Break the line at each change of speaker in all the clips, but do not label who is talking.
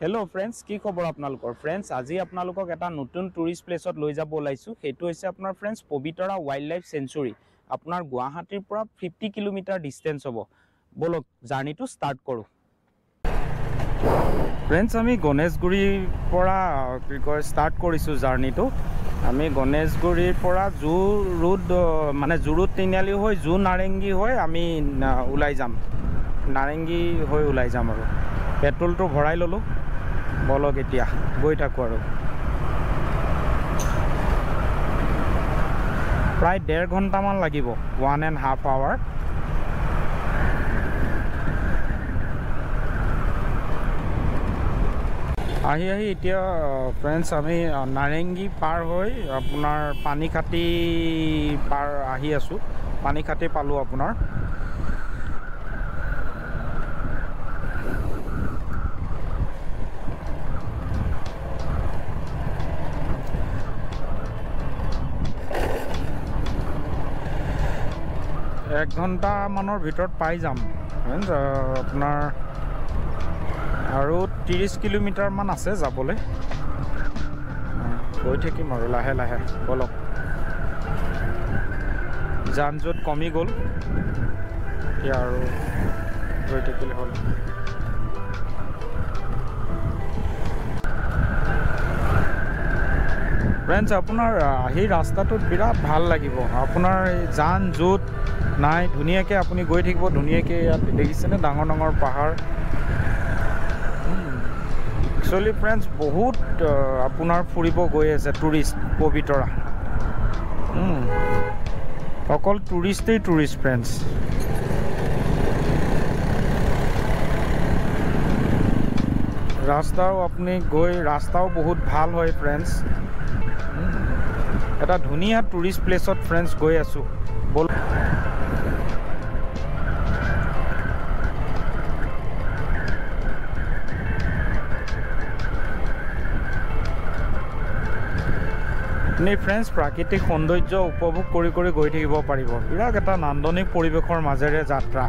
hello friends की खबर आपनालोकर friends आज आपनालोকক एटा नतुन tourist प्लेसत লৈ যাব ওলাইছো হেতু হৈছে আপোনাৰ फ्रेंड्स पवितरा वाइल्ड लाइफ सेंचुरी আপোনাৰ গুৱাহাটীৰ পৰা 50 কিলোমিটাৰ ডিসটেন্স হ'ব বলক জাৰ্নিটো স্টাर्ट কৰো फ्रेंड्स আমি গণেশগুৰিৰ পৰা কি কয় স্টাर्ट কৰিছো জাৰ্নিটো আমি গণেশগুৰিৰ পৰা জু ৰোড মানে জু ৰোড তিনিআলি হৈ জু নাৰেঙ্গী হৈ আমি ওলাই যাম নাৰেঙ্গী হৈ ওলাই যাম আৰু পেট্ৰলটো ভৰাই ললো বলক এতিয়া গৈ থাকো আৰু প্ৰায় 1.5 ঘণ্টা মান লাগিব 1.5 আৱাৰ আহি এতিয়া फ्रेंड्स আমি নাৰেঙ্গী পাৰ হৈ আপোনাৰ পানীখাতি পাৰ আহি আছো পানীখাতি পালো আপোনাৰ एक घंटा माনৰ ভিতৰত পাই যাম আপোনাৰ আৰু 30 কিলোমিটাৰ মান আছে যাবলৈ গৈ থাকিম আৰু লাহে লাহে বলক যানজট কমি গ'ল আৰু গৈ থাকিলে হ'ল फ्रेंड्स আপোনাৰ আহি ৰাস্তাটোত বিৰাট ভাল লাগিব আপোনাৰ যানজট নাই ধুনিয়াকে আপুনি গৈ থাকিব ধুনিয়াকে ইয়াত দেখিছেনে ডাঙৰ ডাঙৰ পাহাৰ एक्चुअली फ्रेंड्स बहुत আপোনাৰ ফুৰিব গৈ আছে টুৰিষ্ট পবিতৰা অকল টুৰিষ্টেই টুৰিষ্ট फ्रेंड्स ৰাস্তাও আপুনি গৈ ৰাস্তাও বহুত ভাল হয় फ्रेंड्स এটা ধুনিয়া টুৰিষ্ট প্লেসত फ्रेंड्स গৈ আছো বল নে फ्रेंड्स प्राकृतिक सौंदर्य उपभोग কৰি গৈ থাকিব পাৰিব বিৰাট এটা নান্দনিক পৰিবেশৰ মাজেৰে যাত্ৰা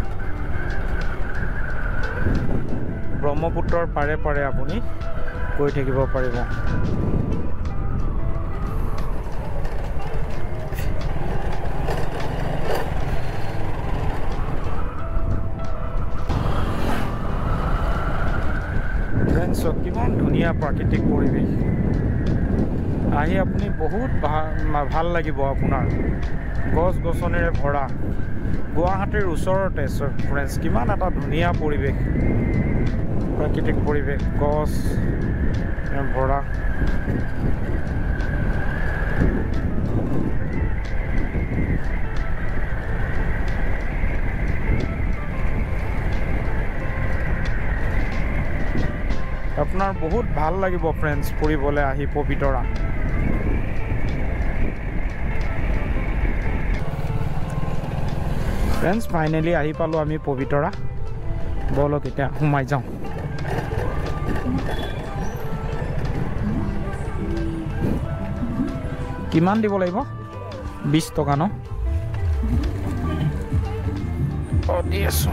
ব্ৰহ্মপুত্ৰৰ পাৰে পাৰে আপুনি গৈ থাকিব পাৰিব फ्रेंड्स কিমান ধুনিয়া প্ৰাকৃতিক পৰিবেশ আহি আপুনি বহুত ভাল লাগিব আপোনাৰ গছ গছনিৰে ভৰা গুৱাহাটীৰ ওচৰতে फ्रेंड्स কিমান এটা ধুনিয়া পৰিবেশ প্ৰাকৃতিক পৰিবেশ গছ ভৰা আপোনাৰ বহুত ভাল লাগিব फ्रेंड्स ফুৰিবলৈ আহি পবিতৰা फ्रेंड्स फाइनली आही पालो आमी पवितरा बलक इतना सोमाय जाऊँ किमान দিব লাগিব 20 টকা ন দি আছো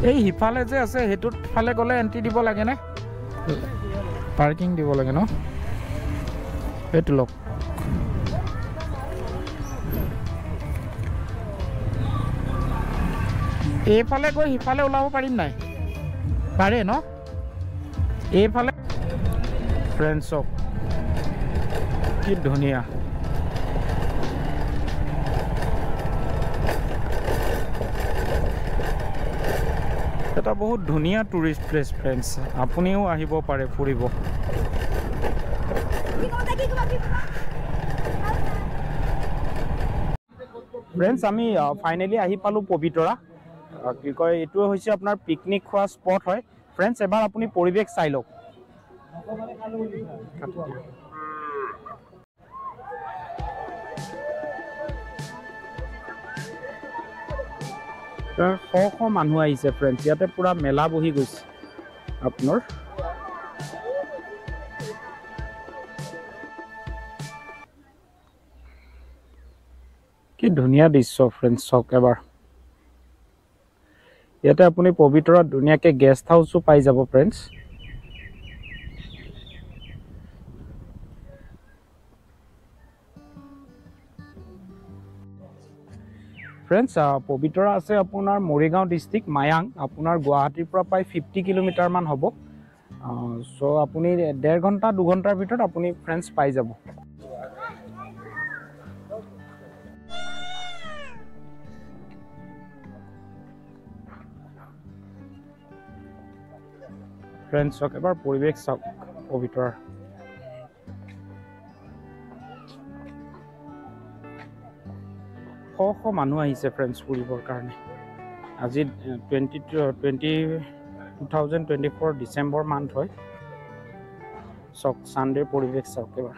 এই হিফালে যে আছে হেতুত ফালে গলে এন্ট্ৰি দিব লাগে নে পাৰ্কিং দিব লাগে ন হেতু লক এইফালে গৈ হিফালে ওলাব পাৰিম নাই পাৰে ন এইফালে फ्रेंड्स কি ধুনিয়া এটা বহুত ধুনিয়া টুৰিষ্ট প্লেস फ्रेंड्स আপুনিও আহিব পাৰে ফুৰিব फ्रेंड्स আমি ফাইনালি আহি পালো পবিতৰা কি কয় এটো হৈছে আপোনাৰ পিকনিক খোৱা স্পট হয় फ्रेंड्स এবাৰ আপুনি পৰিবেশ চাই লওক শ মানুহ আহিছে फ्रेंड्स ইয়াতে পুৰা মেলা বহি গৈছে আপোনাৰ কি ধুনিয়া দৃশ্য फ्रेंड्स সক এবাৰ ইয়াতে আপুনি পবিতৰা ধুনিয়াকে গেষ্ট হাউসও পাই যাব फ्रेंड्स ফ্ৰেণ্ডছ পবিতৰা আছে আপোনাৰ মৰিগাঁও ডিষ্ট্ৰিক্ট মায়াং আপোনাৰ গুৱাহাটীৰ পৰা প্ৰায় 50 কিলোমিটাৰমান হ'ব চ' আপুনি 1.5 ঘণ্টা 2 ঘণ্টাৰ ভিতৰত আপুনি ফ্ৰেণ্ডছ পাই যাব ফ্ৰেণ্ডছ চাওক এবাৰ পৰিৱেশ চাওক পবিতৰাৰ শ মানুহ আহিছে ফ্ৰেণ্ডছ ফুৰিবৰ কাৰণে আজি 2024 ডিচেম্বৰ মান্থ হয় চাওক ছানডেৰ পৰিৱেশ চাওক এবাৰ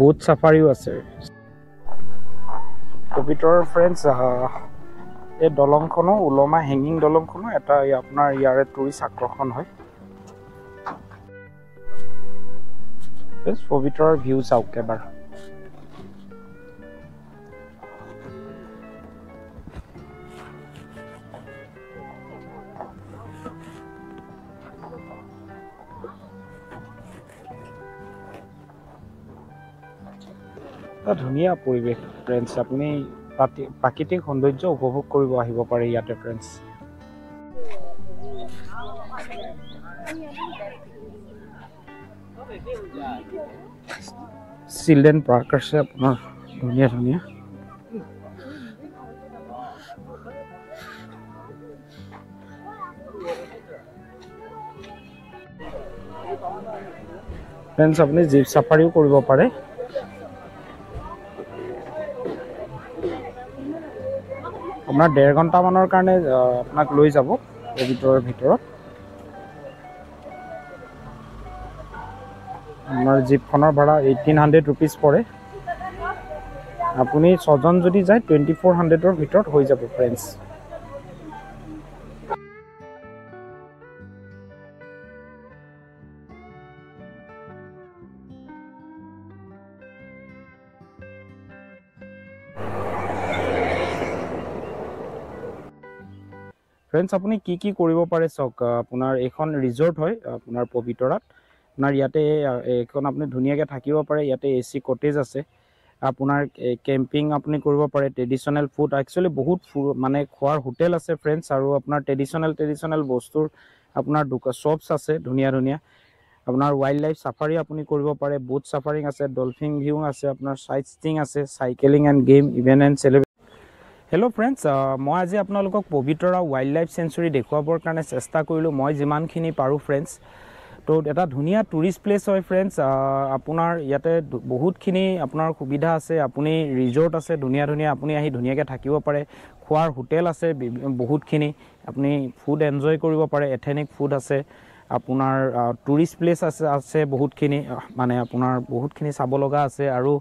বহুত চাফাৰীও আছে পবিতৰাৰ ফ্ৰেণ্ডছ এই দলংখনো উলমা হেঙিং দলংখনো এটা আপোনাৰ ইয়াৰে টুৰিষ্ট আকৰ্ষণ হয় পবিতৰাৰ ভিউ চাওক এবাৰ ধুনীয়া পৰিৱেশ ফ্ৰেণ্ডছ আপুনি প্ৰাকৃতিক সৌন্দৰ্য উপভোগ কৰিব আহিব পাৰে ইয়াতে ফ্ৰেণ্ডছ চিলড্ৰেন পাৰ্ক আছে আপোনাৰ ধুনীয়া ধুনীয়া ফ্ৰেণ্ডছ আপুনি জীপ চাফাৰীও কৰিব পাৰে আপোনাৰ 1.5 ঘণ্টামানৰ কাৰণে আপোনাক লৈ যাব পবিতৰাৰ ভিতৰত আমাৰ জীপখনৰ ভাড়া 1800 ৰুপিজ পৰে আপুনি 6 জন যদি যায় 2400ৰ ভিতৰত হৈ যাব ফ্ৰেণ্ডছ ফ্ৰেণ্ডছ আপুনি কি কৰিব পাৰে চাওক আপোনাৰ এইখন ৰিজৰ্ট হয় আপোনাৰ পবিতৰাত আপোনাৰ ইয়াতে এইখন আপুনি ধুনীয়াকৈ থাকিব পাৰে ইয়াতে AC কটেজ আছে আপোনাৰ কেম্পিং আপুনি কৰিব পাৰে ট্ৰেডিশ্যনেল ফুড একচুৱেলি বহুত মানে খোৱাৰ হোটেল আছে ফ্ৰেণ্ডছ আৰু আপোনাৰ ট্ৰেডিশ্যনেল বস্তুৰ আপোনাৰ শ্বপছ আছে ধুনীয়া ধুনীয়া আপোনাৰ ৱাইল্ড লাইফ চাফাৰী আপুনি কৰিব পাৰে বুট চাফাৰিং আছে ডলফিন ভিউ আছে আপোনাৰ চাইট ছিং আছে cycling and game event and celebration hello' friends মই আজি আপোনালোকক পবিতৰা ৱাইল্ড লাইফ চেঞ্চুৰী দেখুৱাবৰ কাৰণে চেষ্টা কৰিলোঁ মই যিমানখিনি পাৰোঁ ফ্ৰেণ্ডছ তো এটা ধুনীয়া টুৰিষ্ট প্লেচ হয় ফ্ৰেণ্ডছ আপোনাৰ ইয়াতে বহুতখিনি আপোনাৰ সুবিধা আছে আপুনি ৰিজৰ্ট আছে ধুনীয়া ধুনীয়া আপুনি আহি ধুনীয়াকৈ থাকিব পাৰে খোৱাৰ হোটেল আছে বহুতখিনি আপুনি ফুড এনজয় কৰিব পাৰে এথেনিক ফুড আছে আপোনাৰ টুৰিষ্ট প্লেচ আছে বহুতখিনি মানে আপোনাৰ বহুতখিনি চাব লগা আছে আৰু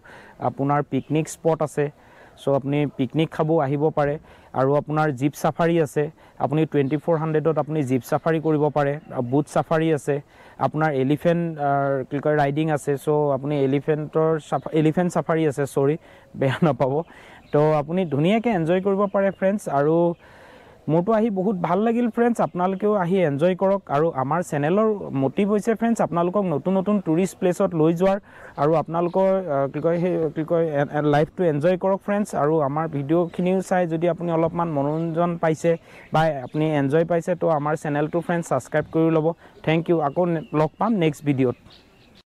আপোনাৰ পিকনিক স্পট আছে চ' আপুনি পিকনিক খাব আহিব পাৰে আৰু আপোনাৰ জীপ চাফাৰী আছে আপুনি 2400ত আপুনি জীপ চাফাৰী কৰিব পাৰে বুট চাফাৰী আছে আপোনাৰ এলিফেণ্ট কি কয় ৰাইডিং আছে চ' আপুনি এলিফেণ্ট চাফাৰী আছে চৰি বেয়া নাপাব তো আপুনি ধুনীয়াকৈ এনজয় কৰিব পাৰে ফ্ৰেণ্ডছ আৰু মোৰতো আহি বহুত ভাল লাগিল ফ্ৰেণ্ডছ আপোনালোকেও আহি এনজয় কৰক আৰু আমাৰ চেনেলৰ মোটিভ হৈছে ফ্ৰেণ্ডছ আপোনালোকক নতুন নতুন টুৰিষ্ট প্লেচত লৈ যোৱাৰ আৰু আপোনালোকৰ কি কয় লাইফটো এনজয় কৰক ফ্ৰেণ্ডছ আৰু আমাৰ ভিডিঅ'খিনিও চাই যদি আপুনি অলপমান মনোৰঞ্জন পাইছে বা আপুনি এনজয় পাইছে তো আমাৰ চেনেলটো ফ্ৰেণ্ডছ ছাবস্ক্ৰাইব কৰি ল'ব থেংক ইউ আকৌ লগ পাম নেক্সট ভিডিঅ'ত